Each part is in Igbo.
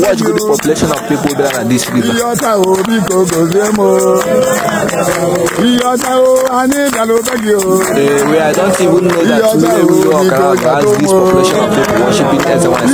Watch good population of people there at this river. We I don't even know that we walk around as this population of people worshiping everyone.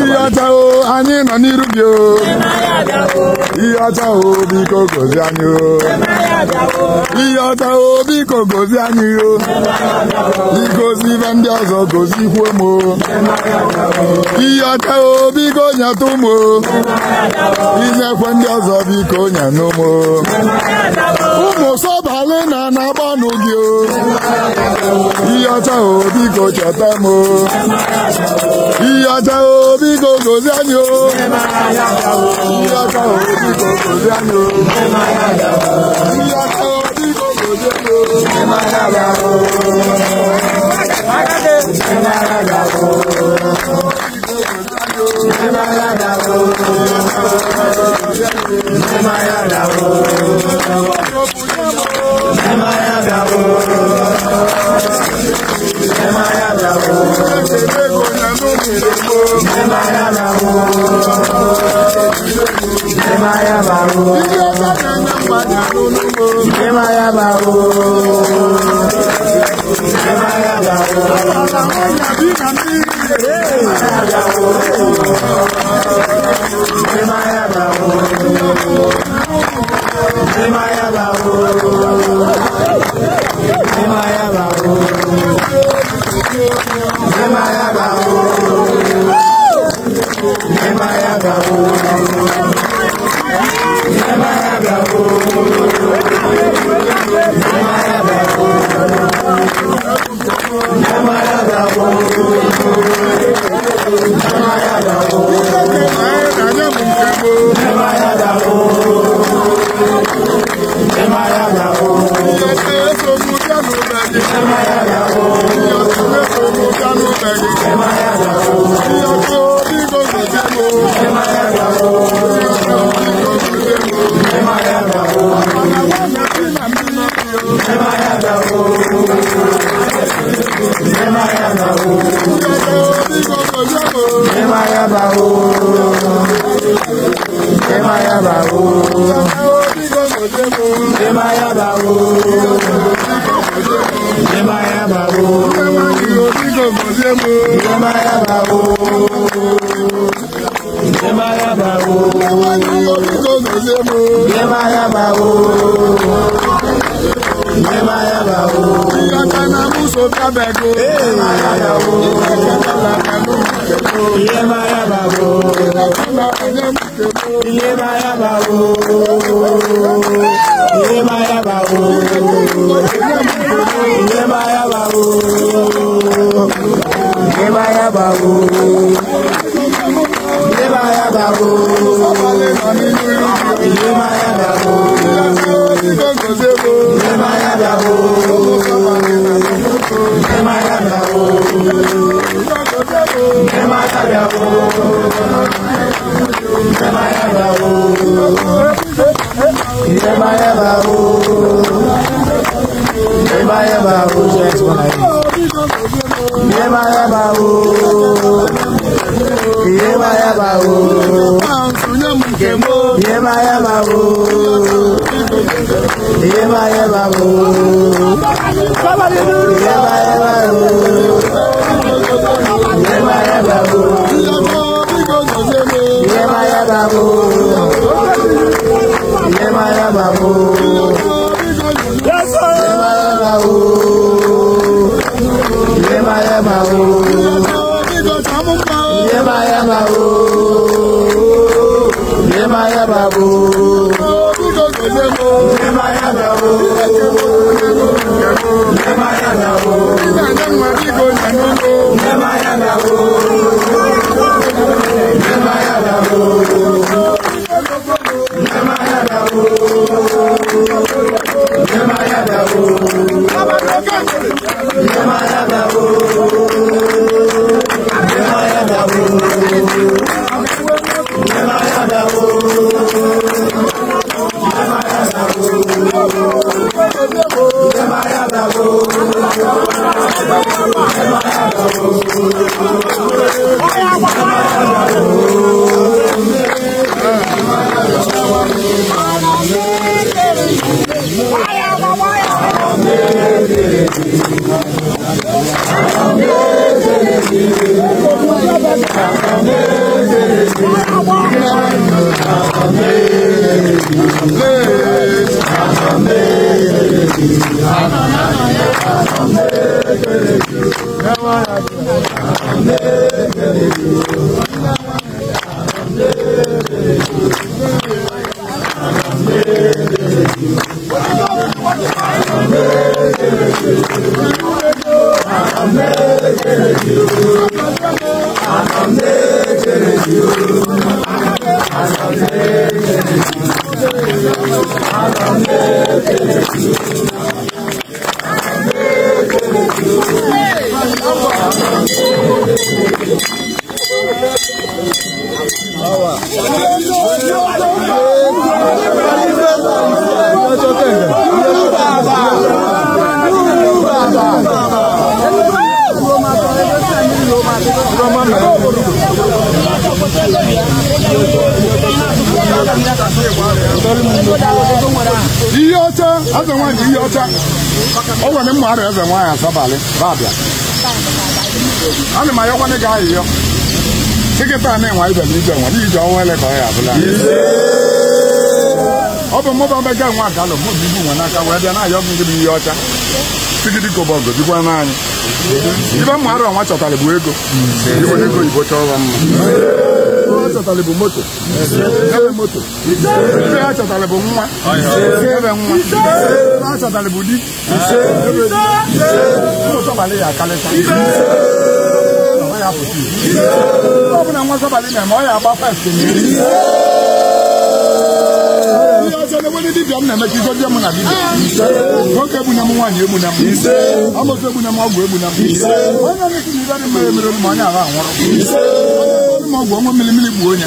Ema Ani ma yo kwani ga yo. Seketa na enwa ibe ni ibe won ni ijo won ele ko ya bula. Obo mo ba be ga nwa ga lo mo bi bu won aka we bia na yo gun bi yo cha. Sigidi ko bogo bi kwa na anyi. Ibe mo aro nwa chotale bu ego. Ibo ego ibo cho wa mo. Chotale bu moto. Ebe moto. Ibe a chotale bu nwa. Ebe nwa. A chotale bu di. Ebe di. Mo so bale ya kale cha. Obu na nwa so bale na mo ya ba first ni. Na wani di biam na meki so biam na bi. Ko ke bu na mu wani ebu na mu. Amo so ebu na mu agwo ebu na mu. Wona ni ni ba ni mere mu anya ara anworo. Mo gwo mo milimili bu onya.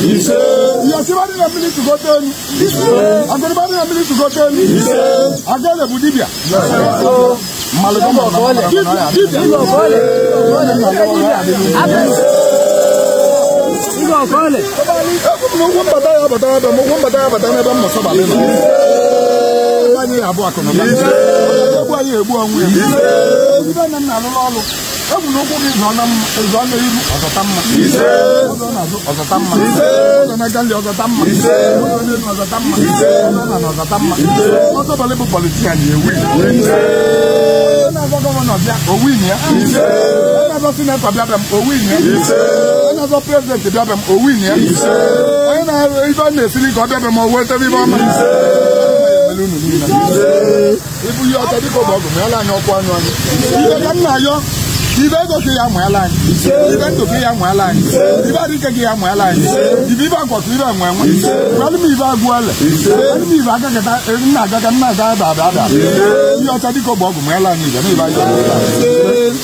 Ya se ba ni na mili to go to ni. Agoro ba ni na mili to go to ni. Agale bu di bia. Malo ko mo na. Di Kole. Mo won bata na ba mo so ba le. Ba ni abo akono ba. Ebu ayi ebu anwu e. Ibe na na lo. Ebu no ko ni zo na iru ozotamma. Ozotamma. Na gandi ozotamma. Ozotamma. Ozo ba le bu politician ni ewi. Na go governor bia owi ni ya. Na go senator bia bia owi ni ya. Na go president bia bia owi ni ya. Na iba na sili ko bia bia mo wo te bi ba ma. Ibu yo ta di ko bogo me ala nyo kwa nyo ni. Ibe kan na yo. Ibe go ke ya mo ala ni. Ibe to ke ya mo ala ni. Ibe ri ke ya mo ala ni. Ibe ba ko ibe mo enwe. Wali mi ba gu ala. Wali mi ba ka ta na ga da. Yo ta di ko bogo me ala ni. Ibe ba yo.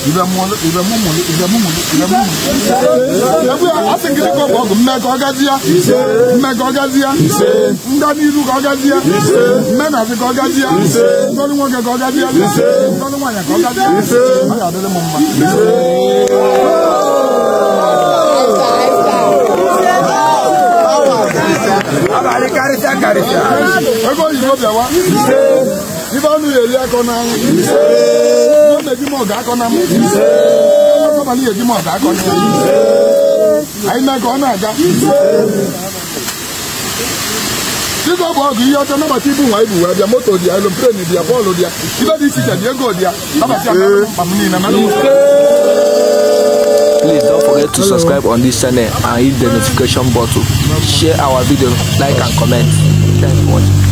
Ibe mo. Ebu asengiri ko bogo me ko gazia. Ndani ru ko gazia. Mena fi ko gazia. Ndoni mo ke ko gazia. Ndoni mo ya ko gazia. Aya dele mo mma. Abali karisa. Ego yibo bia wa. Iba nu yeli akona. No me bi mo ga akona mo. Ko bali yeli mo ga akona. Ai na ko na ga. Digo bo gi yo to na ba ti bu wa ibu wa bia moto dia aeroplane dia ball dia. Iba di teacher dia go dia. Aba ti am ni na manu. Please don't forget to subscribe on this channel and hit the notification button. Share our video, like and comment. Thanks for watching.